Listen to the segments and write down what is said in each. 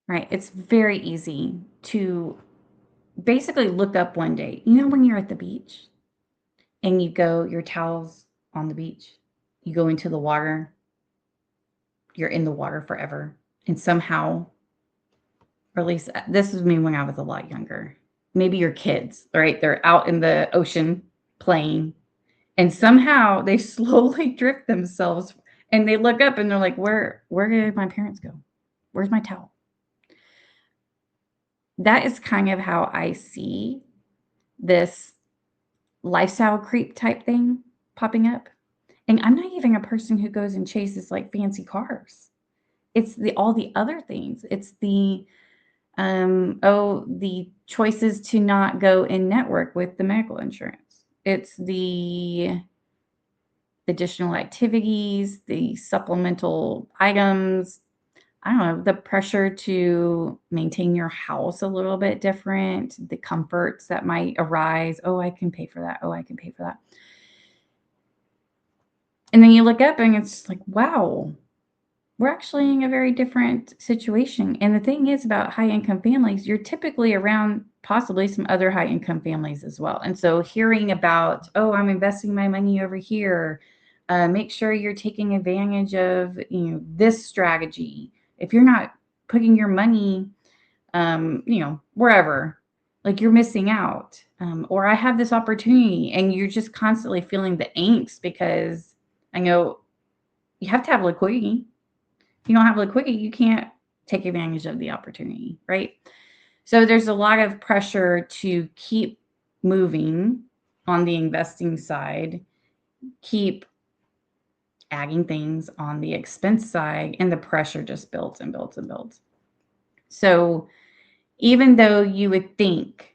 right? It's very easy to basically look up one day. You know, when you're at the beach and you go, your towels on the beach, you go into the water, you're in the water forever. And somehow, or at least this was me when I was a lot younger. Maybe your kids, right? They're out in the ocean playing, and somehow they slowly drift themselves and they look up and they're like, where did my parents go? Where's my towel? That is kind of how I see this lifestyle creep type thing popping up. And I'm not even a person who goes and chases like fancy cars. It's the all the other things. It's the the choices to not go in network with the medical insurance. It's the additional activities, the supplemental items. I don't know, the pressure to maintain your house a little bit different, the comforts that might arise. Oh, I can pay for that. Oh, I can pay for that. And then you look up and it's like, wow, we're actually in a very different situation. And the thing is about high income families, you're typically around possibly some other high income families as well. And so hearing about, oh, I'm investing my money over here, make sure you're taking advantage of this strategy. If you're not putting your money, wherever, like you're missing out. Or I have this opportunity, and you're just constantly feeling the angst because I know you have to have liquidity. If you don't have liquidity, you can't take advantage of the opportunity, right? So there's a lot of pressure to keep moving on the investing side, keep adding things on the expense side, and the pressure just builds and builds and builds. So even though you would think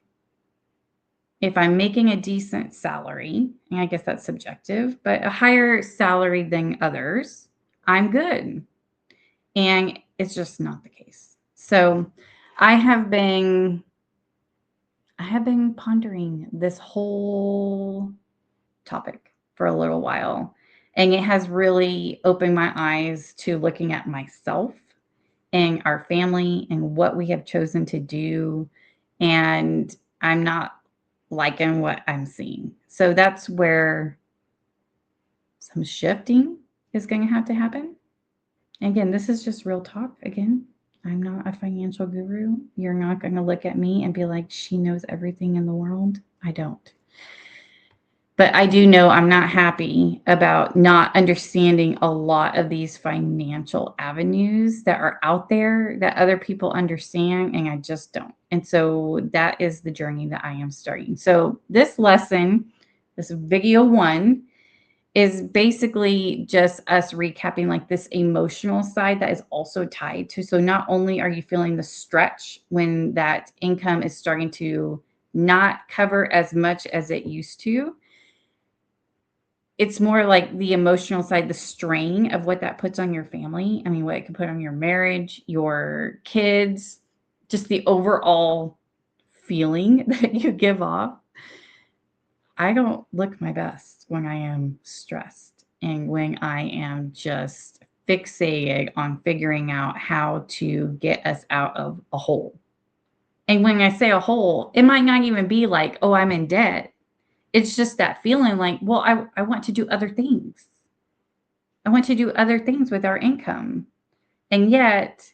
if I'm making a decent salary, and I guess that's subjective, but a higher salary than others, I'm good. And it's just not the case. So I have been I have been pondering this whole topic for a little while, and it has really opened my eyes to looking at myself and our family and what we have chosen to do, and I'm not liking what I'm seeing. So that's where some shifting is going to have to happen. Again, this is just real talk. Again, I'm not a financial guru. You're not going to look at me and be like, she knows everything in the world. I don't. But I do know I'm not happy about not understanding a lot of these financial avenues that are out there that other people understand, and I just don't. And so that is the journey that I am starting. So this lesson, this video one, is basically just us recapping like this emotional side that is also tied to. So not only are you feeling the stretch when that income is starting to not cover as much as it used to, it's more like the emotional side, the strain of what that puts on your family. I mean, what it can put on your marriage, your kids, just the overall feeling that you give off. I don't look my best when I am stressed and when I am just fixated on figuring out how to get us out of a hole. And when I say a hole, it might not even be like, oh, I'm in debt. It's just that feeling like, well, I want to do other things. I want to do other things with our income. And yet,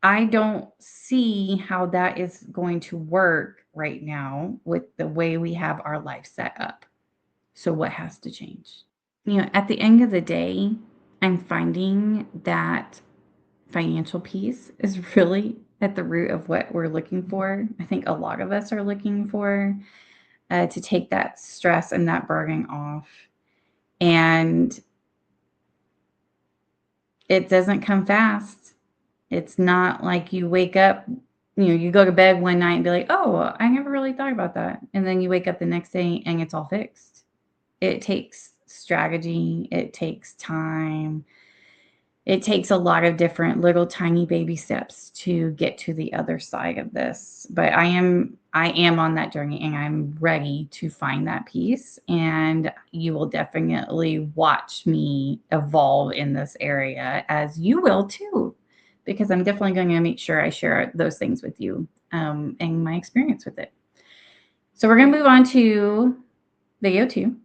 I don't see how that is going to work right now with the way we have our life set up. So, what has to change? At the end of the day, I'm finding that financial peace is really at the root of what we're looking for. I think a lot of us are looking for to take that stress and that burden off. And it doesn't come fast. It's not like you wake up, you go to bed one night and be like, oh, I never really thought about that. And then you wake up the next day and it's all fixed. It takes strategy, it takes time, it takes a lot of different little tiny baby steps to get to the other side of this. But I am on that journey and I'm ready to find that peace, and you will definitely watch me evolve in this area as you will too. because I'm definitely going to make sure I share those things with you and my experience with it. So we're going to move on to video 2.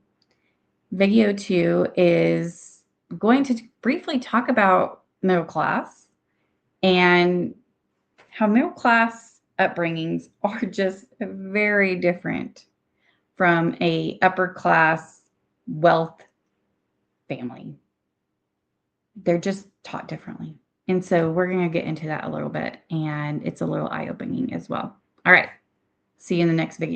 Video 2 is going to briefly talk about middle class and how middle class upbringings are just very different from a upper class wealth family. They're just taught differently. And so we're going to get into that a little bit, and it's a little eye-opening as well. All right. See you in the next video.